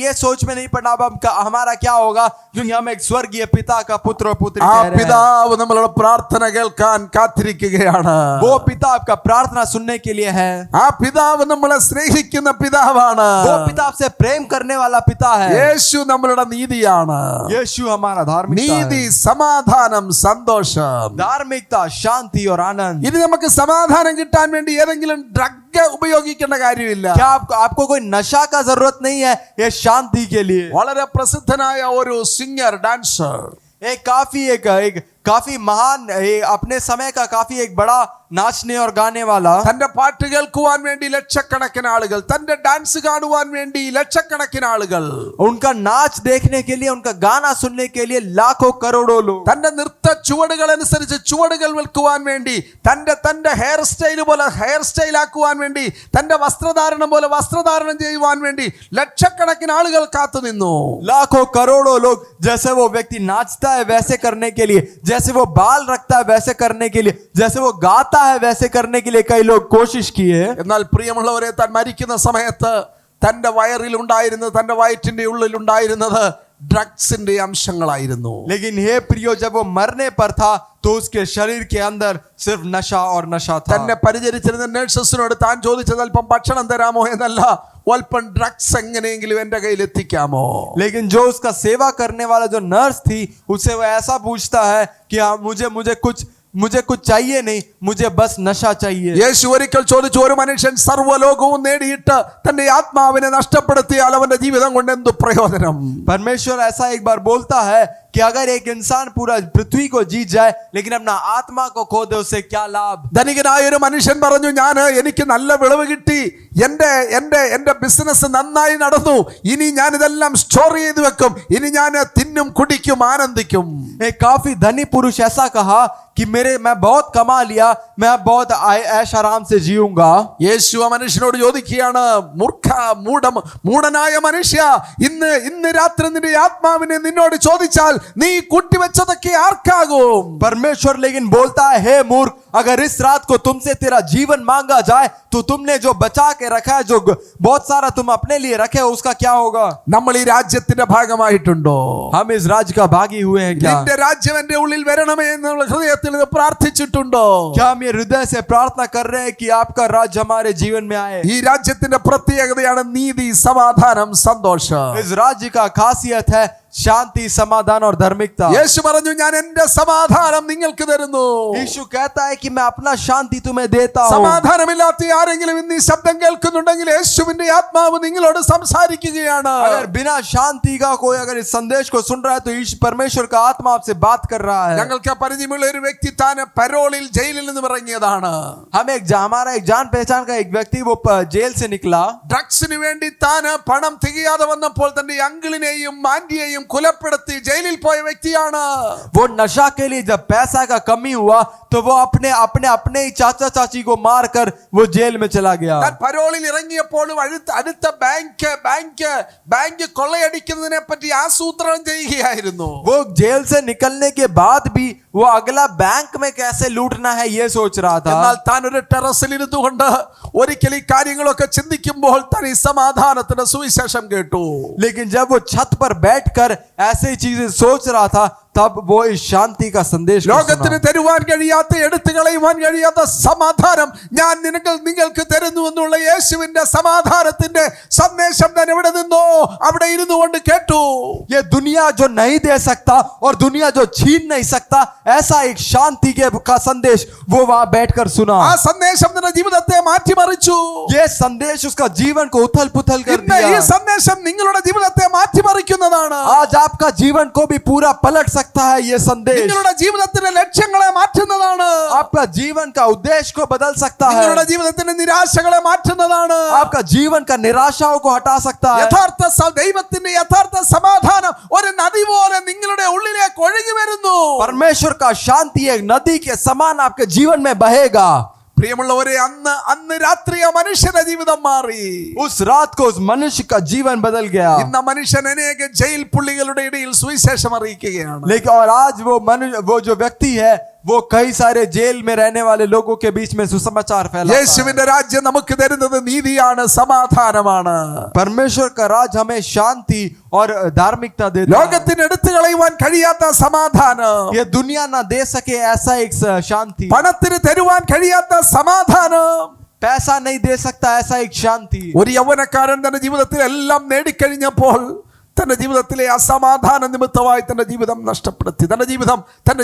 ये सोच में नहीं पड़ना अब हमारा क्या होगा, क्योंकि हम एक स्वर्गीय पिता का पुत्र और पुत्री ആ कह रहे हैं. പിതാവ് നമ്മളുടെ പ്രാർത്ഥന കേൾക്കാൻ കാത്തിരിക്കുകയാണ്. वो पिता आपका प्रार्थना सुनने के लिए है. ആ പിതാവ് നമ്മളെ സ്നേഹിക്കുന്ന പിതാവാണ്. वो पिता आपसे प्रेम करने वाला पिता है. യേശു നമ്മളുടെ നീതിയാണ്. यीशु हमारा धार्मिकता നീതി, है. സമാധാനം, സന്തോഷം. धार्मिकता, शांति और आनंद. ഇനി നമുക്ക് സമാധാനം കിട്ടാൻ വേണ്ടി ഏതെങ്കിലും ഡ്രഗ് ഉപയോഗിക്കേണ്ട കാര്യമില്ല. क्या आपको कोई नशा का जरूरत नहीं है ये शांति के लिए. വളരെ പ്രസിദ്ധനായ ഒരു സിംഗർ, ഡാൻസർ, एक काफी महान अपने समय का काफी एक बड़ा नाचने और गाने वाला, തന്റെ പാട്ട് കേൾക്കുവാൻ വേണ്ടി ലക്ഷക്കണക്കിന് ആളുകൾ, തന്റെ ഡാൻസ് കാണുവാൻ വേണ്ടി ലക്ഷക്കണക്കിന് ആളുകൾ, उनका नाच देखने के लिए, उनका गाना सुनने के लिए लाखों करोड़ों लोग, തന്റെ നൃത്ത ചുവടുകൾ അനുസരിച്ച് ചുവടുകൾ വെക്കുവാൻ വേണ്ടി, തന്റെ ഹെയർ സ്റ്റൈൽ പോലെ ഹെയർ സ്റ്റൈൽ ആക്കുവാൻ വേണ്ടി, തന്റെ വസ്ത്രധാരണം പോലെ വസ്ത്രധാരണം ചെയ്യുവാൻ വേണ്ടി ലക്ഷക്കണക്കിന് ആളുകൾ കാത്തു നിന്നു. लाखों करोड़ों लोग जैसे वो व्यक्ति नाचता है वैसे करने के लिए, जैसे वो बाल रखता है वैसे करने के लिए, जैसे वो गाता है वैसे करने के लिए कई लोग कोशिश किए. എന്നാൽ പ്രിയമുള്ളവരെ, താൻ മരിക്കുന്ന സമയത്ത് തന്റെ വയറിൽ ഉണ്ടായിരുന്നത്, തന്റെ വയറ്റിന്റെ ഉള്ളിൽ ഉണ്ടായിരുന്നത് ഡ്രഗ്സിന്റെ അംശങ്ങളായിരുന്നു. लेकिन हे प्रियो, जब वो मरने पर था तो उसके शरीर के अंदर सिर्फ नशा और नशा था. തന്നെ പരിചരിച്ചിരുന്ന നഴ്സസിനോട് താൻ ചോദിച്ചത് അല്പം ഭക്ഷണം തരാമോ എന്നല്ല, അല്പം ഡ്രഗ്സ് എങ്ങനെയെങ്കിലും എന്റെ കയ്യിൽ എത്തിക്കാമോ. लेकिन जो उसका सेवा करने वाला जो नर्स थी उससे वो ऐसा पूछता है कि हाँ, मुझे कुछ चाहिए नहीं, मुझे बस नशा चाहिए. യേശു ഒരിക്കൽ ചോദിച്ചു, ഒരു മനുഷ്യൻ സർവ്വലോകവും നേടിയിട്ട് തന്റെ ആത്മാവിനെ നഷ്ടപ്പെടുത്തിയാൽ അവന്റെ ജീവിതം കൊണ്ട് എന്തു പ്രയോജനം? परमेश्वर ऐसा एक बार बोलता है कि अगर एक इंसान पूरा पृथ्वी को जीत जाए लेकिन अपना आत्मा को खो दे, उससे क्या लाभ? ധനികനായ ഒരു മനുഷ്യൻ പറഞ്ഞു, എനിക്ക് നല്ല വിളവ് കിട്ടി, എന്റെ ബിസിനസ് നന്നായി നടന്നു, ഇനി ഞാൻ ഇതെല്ലാം സ്റ്റോർ ചെയ്ത് വെക്കും, ഇനി ഞാൻ തിന്നും കുടിക്കും ആനന്ദിക്കും. एक काफी धनी पुरुष ऐसा कहा कि मैं बहुत कमा लिया, मैं अब बहुत ऐश आराम से जीऊंगा. യേശു ആ മനുഷ്യനോട് ചോദിക്കുകയാണ്, മൂഢനായ മനുഷ്യ, ഇന്ന് രാത്രി നിന്റെ ആത്മാവിനെ നിന്നോട് ചോദിച്ചാൽ നീ കൂട്ടിവെച്ചതൊക്കെ ആർക്കാകും? परमेश्वर लेकिन बोलता है, हे मूर्ख, अगर इस रात को तुमसे तेरा जीवन मांगा जाए तो तुमने जो बचा के रखा है, जो बहुत सारा तुम अपने लिए रखे हो, उसका क्या होगा? നമ്മൾ ഈ രാജ്യത്തിന്റെ ഭാഗമായിട്ടുണ്ടോ? हम इस राज्य का भागी हुए हैं क्या? നിന്റെ രാജ്യം എന്റെ ഉള്ളിൽ വരണമേ എന്നുള്ള ഹൃദയത്തിൽ ഇത് പ്രാർത്ഥിച്ചിട്ടുണ്ടോ? क्या हम ये हृदय से प्रार्थना कर रहे हैं कि आपका राज्य हमारे जीवन में आए? ഈ രാജ്യത്തിന്റെ പ്രത്യേകതയാണ് നീതി, സമാധാനം, സന്തോഷം. इस राज्य का खासियत है शांति, समाधान और धार्मिकता. യേശു പറഞ്ഞു, ഞാൻ എന്റെ സമാധാനം നിങ്ങൾക്ക് തരുന്നു. यीशु कहता है कि मैं अपना शांति तुम्हें देता हूँ. സമാധാനമില്ലാത്ത ആരെങ്കിലും ഇന്ന് ഈ ശബ്ദം കേൾക്കുന്നുണ്ടെങ്കിൽ യേശുവിന്റെ ആത്മാവ് നിങ്ങളോട് സംസാരിക്കുകയാണ്. अगर बिना शांति का कोई अगर इस संदेश को सुन रहा है तो परमेश्वर का आत्मा आपसे बात कर रहा है. ഞങ്ങൾക്ക് പരിചയമുള്ള ഒരു വ്യക്തി താൻ പരോളിൽ ജയിലിൽ നിന്ന് ഇറങ്ങിയതാണ്. हमारा एक जान पहचान का एक व्यक्ति वो जेल से निकला. ഡ്രഗ്സിന് വേണ്ടി താൻ പണം തികയാതെ വന്നപ്പോൾ തന്റെ അങ്കിളിനെയും ആന്റിയെയും കൊലപ്പെടുത്തി ജയിലിൽ പോയ വ്യക്തിയാണ്. वो नशा के लिए जब पैसा का कमी हुआ तो वो अपने ही चाचा चाची को मारकर वो जेल में चला गया. താൻ പരോളിൽ ഇറങ്ങിയപ്പോഴും അടുത്ത ബാങ്ക് കൊള്ളയടിക്കുന്നതിനെ പറ്റി ആസൂത്രണം ചെയ്യുകയായിരുന്നു. वो जेल से निकलने के बाद भी वो अगला बैंक में कैसे लूटना है ये सोच रहा था. എന്നാൽ താൻ ഒരു ടെറസിൽ ഇരുന്നുകൊണ്ട് ഒരിക്കൽ ഈ കാര്യങ്ങളൊക്കെ ചിന്തിക്കുമ്പോൾ താൻ ഈ സമാധാനത്തിന്റെ സുവിശേഷം കേട്ടു. लेकिन जब वो छत पर बैठकर ऐसे चीजें सोच रहा था तब वो इस शांति का संदेश ലോകത്തിന് തരുവാൻ കഴിയാത്ത, എടുത്തു കളയുവാൻ കഴിയാത്ത സമാധാനം ഞാൻ നിങ്ങൾക്ക് തരുന്നു എന്നുള്ള യേശുവിന്റെ സമാധാനത്തിന്റെ സന്ദേശം ഞാൻ എവിടെ നിന്നോ അവിടെ ഇരുന്നു കൊണ്ട് കേട്ടു. ये दुनिया जो नहीं दे सकता और दुनिया जो छीन नहीं सकता, ऐसा एक शांति का संदेश वो वहां बैठकर सुना. ആ സന്ദേശം നിന്റെ ജീവിതത്തെ മാറ്റിമറിച്ചു. ये संदेश उसका जीवन को उथल पुथल कर ഇന്ന് ഈ दिया. സന്ദേശം നിങ്ങളുടെ ജീവിതത്തെ മാറ്റിമറിക്കുന്നതാണ്. आज आपका जीवन को भी पूरा पलट सकता है ये संदेश. നിങ്ങളുടെ ജീവിതത്തിന്റെ ലക്ഷ്യങ്ങളെ മാറ്റുന്നതാണ്. आपका जीवन का उद्देश्य को बदल सकता है. നിങ്ങളുടെ ജീവിതത്തിന്റെ നിരാശകളെ മാറ്റുന്നതാണ്. आपका जीवन का निराशाओं को हटा सकता है. ദൈവത്തിന്റെ യഥാർത്ഥ സമാധാനം ഒരു നദി പോലെ നിങ്ങളുടെ ഉള്ളിലേക്ക് ഒഴുകി വരുന്നു. परमेश्वर का शांति एक नदी के समान आपके जीवन में बहेगा. പ്രിയമുള്ളവരെ, അന്ന് രാത്രി ആ മനുഷ്യന്റെ ജീവിതം മാറി. उस रात को उस मनुष्य का जीवन बदल गया. ഇന്ന് മനുഷ്യൻ അനേക ജയിൽ പുള്ളികളുടെ ഇടയിൽ സുവിശേഷം അറിയിക്കുകയാണ്. लेकिन और आज वो जो व्यक्ति है वो कई सारे जेल में रहने वाले लोगों के बीच में सुसमाचार फैलाता है। യേശുവിന്റെ രാജ്യം നമുക്ക് തരുന്നത് നീതിയാണ്, സമാധാനമാണ്. परमेश्वर का राज हमें शांति और धार्मिकता देता है। ലോകത്തിന് എടുത്തു കളയുവാൻ കഴിയാത്ത സമാധാനം, ये दुनिया ना दे सके ऐसा एक शांति, പണത്തിന് തരുവാൻ കഴിയാത്ത സമാധാനം. पैसा नहीं दे सकता ऐसा एक शांति। ഒരു യൗവനക്കാരൻ തന്റെ ജീവിതത്തിൽ എല്ലാം നേടിക്കഴിഞ്ഞപ്പോൾ തന്റെ ജീവിതത്തിലെ അസമാധാന നിമിത്തമായി തന്റെ ജീവിതം നഷ്ടപ്പെടുത്തി, തന്റെ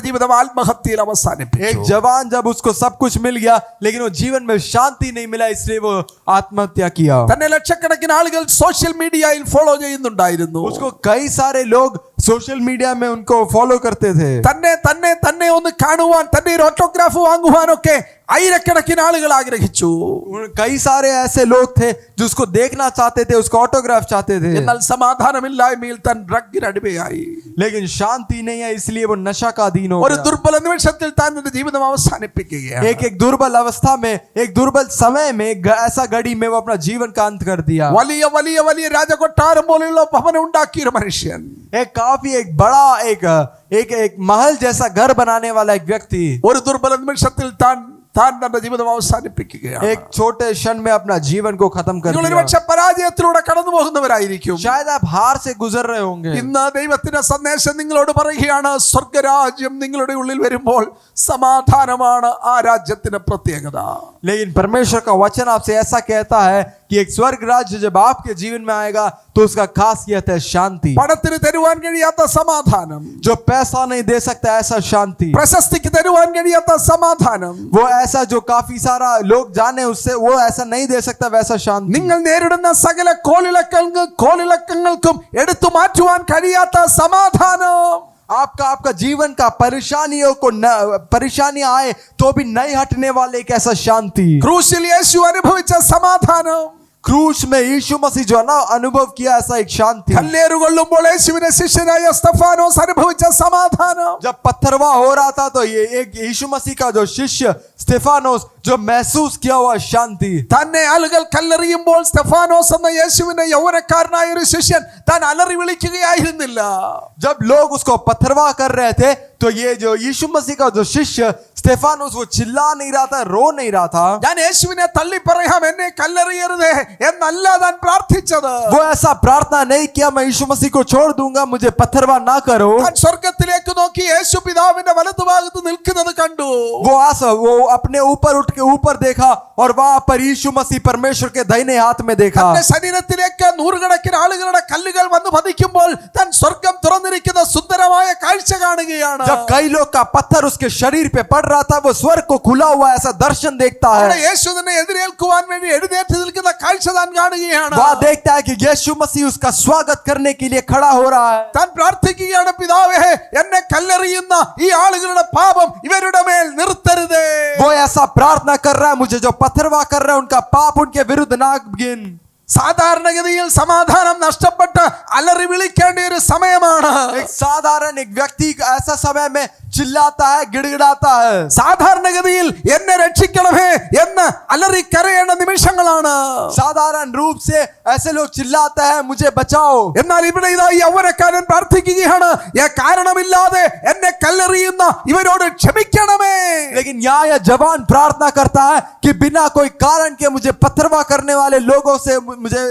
ജീവിതം ആത്മഹത്യയിൽ एक അവസാനിപ്പിച്ചു. जवान जब उसको सब कुछ मिल गया लेकिन वो जीवन में शांति नहीं मिला, इसलिए वो आत्महत्या किया। തന്നെ ലക്ഷക്കണക്കിന് ആളുകൾ സോഷ്യൽ മീഡിയയിൽ ഫോളോ ചെയ്യുന്നുണ്ടായിരുന്നു. उसको कई सारे लोग सोशल मीडिया में उनको फॉलो करते थे। തന്നെ ഒന്ന് കാണുവാൻ, തന്റെ ഒരു ഓട്ടോഗ്രാഫ് വാങ്ങുവാനൊക്കെ ആയിരക്കണക്കിന് ആളുകൾ ആഗ്രഹിച്ചു. कई सारे ऐसे लोग थे जो उसको देखना चाहते थे, उसको ऑटोग्राफ चाहते थे, എന്നാൽ സമാധാനമില്ലായ്മയിൽ താൻ ഡ്രഗിന് അടിമയായി. लेकिन शांति नहीं है इसलिए वो नशा का अधीन हो ഒരു गया। ദുർബല നിമിഷത്തിൽ താൻ തന്റെ ജീവിതം അവസാനിപ്പിക്കുകയാണ്. एक दुर्बल अवस्था में, एक दुर्बल समय में, ऐसा घड़ी में वो अपना जीवन का अंत कर दिया। വലിയ വലിയ വലിയ രാജകൊട്ടാരം പോലെയുള്ള ഭവനം ഉണ്ടാക്കിയ ഒരു മനുഷ്യൻ, एक काफी एक बड़ा एक महल जैसा घर बनाने वाला एक व्यक्ति ഒരു ദുർബല നിമിഷത്തിൽ താൻ തന്റെ ജീവിതം അവസാനിപ്പിക്കുകയാണ്. एक छोटे क्षण में अपना जीवन को खत्म कर നിങ്ങൾ दिया। ഒരുപക്ഷെ പരാജയത്തിലൂടെ കടന്നു പോകുന്നവരായിരിക്കും. शायद आप हार से गुजर रहे होंगे। ഇന്ന് ദൈവത്തിന്റെ സന്ദേശം നിങ്ങളോട് പറയുകയാണ്, സ്വർഗരാജ്യം നിങ്ങളുടെ ഉള്ളിൽ വരുമ്പോൾ സമാധാനമാണ് ആ രാജ്യത്തിന്റെ പ്രത്യേകത. लेकिन परमेश्वर का वचन आपसे ऐसा कहता है कि एक स्वर्ग राज्य जब आपके जीवन में आएगा तो उसका खासियत है शांति। പണത്തിന് തരുവാൻ കഴിയാത്ത സമാധാനം, जो पैसा नहीं दे सकता ऐसा शांति, പ്രശസ്തിക്ക് തരുവാൻ കഴിയാത്ത സമാധാനം, वो ऐसा जो काफी सारा लोग जाने उससे वो ऐसा नहीं दे सकता वैसा शांति। നിങ്ങൾ നേരിടുന്ന സകല കോളിളക്കങ്ങൾക്കും എടുത്തു മാറ്റുവാൻ കഴിയാത്ത സമാധാനം, आपका जीवन का परेशानियां आए तो भी नहीं हटने वाले एक ऐसा शांति। ക്രൂശിൽ യേശു അനുഭവിച്ച സമാധാനം, क्रूस में यीशु मसीह जो अनुभव किया ऐसा एक शांति। കല്ലേറുകൊള്ളുമ്പോൾ യേശുവിന്റെ ശിഷ്യനായ സ്തെഫാനോസ് അനുഭവിച്ച സമാധാനം, जब पत्थरवा हो रहा था तो ये एक यीशु मसीह का जो शिष्य स्टेफानोस जो महसूस किया हुआ शांति। തന്നെ ആളുകൾ കല്ലെറിയുമ്പോൾ സ്തെഫാനോസ് എന്ന യേശുവിന്റെ യൗവനക്കാരനായ ഒരു ശിഷ്യൻ താൻ അലറി വിളിക്കുകയായിരുന്നില്ല. जब लोग उसको पत्थरवा कर रहे थे तो ये जो यीशु मसीह का जो शिष्य स्टेफानोस वो चिल्ला नहीं रहा था, रो नहीं रहा था। ഞാൻ യേശുവിനെ തള്ളി പറയാം, എന്നെ കല്ലെറിയരുതേ എന്നല്ല താൻ പ്രാർത്ഥിച്ചത്. वो ऐसा प्रार्थना नहीं किया मैं यीशु मसीह को छोड़ दूंगा, मुझे पत्थरवा ना करो। താൻ സ്വർഗത്തിലേക്ക് നോക്കി യേശു പിതാവിന്റെ വലതുഭാഗത്ത് നിൽക്കുന്നത് കണ്ടു. वो अपने ऊपर उठ के ऊपर देखा और वहां पर यीशु मसीह परमेश्वर के दाहिने हाथ में देखा। തന്റെ ശരീരത്തിലേക്ക് നൂറുകണക്കിന് ആളുകളുടെ കല്ലുകൾ വന്ന് പതിക്കുമ്പോൾ താൻ സ്വർഗം തുറന്നിരിക്കുന്ന സുന്ദരമായ കാഴ്ച കാണുകയാണ്. जब कई लोग का पत्थर उसके शरीर पे पड़ रहा था वो स्वर्ग को खुला हुआ ऐसा दर्शन देखता അവിടെ है। യേശു തന്നെ എതിരേൽക്കുവാൻ വേണ്ടി എഴുന്നേറ്റ് നിൽക്കുന്ന കാഴ്ച താൻ കാണുകയാണ്. वह देखता है कि यीशु मसीह उसका स्वागत करने के लिए खड़ा हो रहा है। താൻ പ്രാർത്ഥിക്കുകയാണ്, പിതാവേ എന്നെ കല്ലെറിയുന്ന ഈ ആളുകളുടെ പാപം ഇവരുടെ മേൽ നിർത്തരുതേ. वो ऐसा प्रार्थना कर रहा है, मुझे जो पत्थरवा कर रहा है उनका पाप उनके विरुद्ध ना गिन। സാധാരണഗതിയിൽ സമാധാനം നഷ്ടപ്പെട്ട് അലറി വിളിക്കേണ്ട ഒരു സമയമാണ്. एक साधारण एक व्यक्ति ऐसा समय में चिल्लाता है, गिड़गिड़ाता है। സാധാരണഗതിയിൽ എന്നെ രക്ഷിക്കണമേ എന്ന് അലറി കരയേണ്ട നിമിഷങ്ങളാണ്. साधारण रूप से ऐसे लोग चिल्लाते हैं मुझे बचाओ। എന്നാൽ ഇവിടെ ഇതാ ഈ യൗവനക്കാരൻ പ്രാർത്ഥിക്കുകയാണ്, കാരണമില്ലാതെ എന്നെ കല്ലെറിയുന്ന ഇവരോട് ക്ഷമിക്കണമേ. लेकिन यहाँ यह जवान प्रार्थना करता है कि बिना कोई कारण के मुझे पत्थरवा करने वाले लोगों से मुझे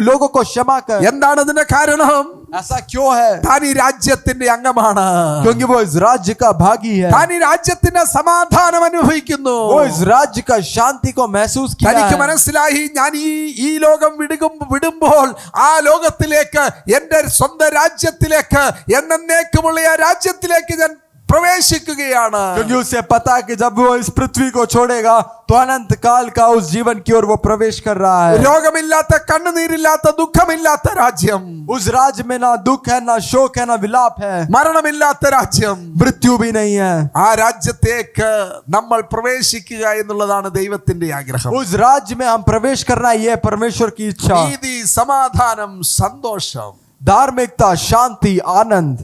लोगों को क्षमा कर। എന്താണ് ഇതിന്റെ കാരണം? ऐसा क्यों है? താൻ ഈ രാജ്യത്തിന്റെ അംഗമാണ്. क्योंकि वो इस राज्य का भागी है। താൻ ഈ രാജ്യത്തിന്റെ സമാധാനം അനുഭവിക്കുന്നു. वो इस राज्य का शांति को महसूस किया തനിക്ക് है। മനസ്സിലായി, ഞാൻ ഈ ലോകം വിടുമ്പോൾ ആ ലോകത്തിലേക്ക്, എന്റെ സ്വന്തം രാജ്യത്തിലേക്ക്, എന്നേക്കുമുള്ള ആ രാജ്യത്തിലേക്ക് ഞാൻ പ്രവേശിക്കുകയാണ്. क्योंकि उसे पता है कि जब वो इस पृथ्वी को छोड़ेगा तो अनंत काल का उस जीवन की ओर वो प्रवेश कर रहा है। രോഗമില്ലാത്ത, കണ്ണുനീരില്ലാത്ത, ദുഃഖമില്ലാത്ത രാജ്യം, उस राज्य में ना दुख है, ना शोक है, ना विलाप है, മരണമില്ലാത്ത രാജ്യം, मृत्यु भी नहीं है। ആ രാജ്യത്തേക്ക് നമ്മൾ പ്രവേശിക്കുക എന്നുള്ളതാണ് ദൈവത്തിന്റെ ആഗ്രഹം. उस राज्य में हम प्रवेश करना ये परमेश्वर की इच्छा। നീതി, സമാധാനം, സന്തോഷം. धार्मिकता, शांति, आनंद।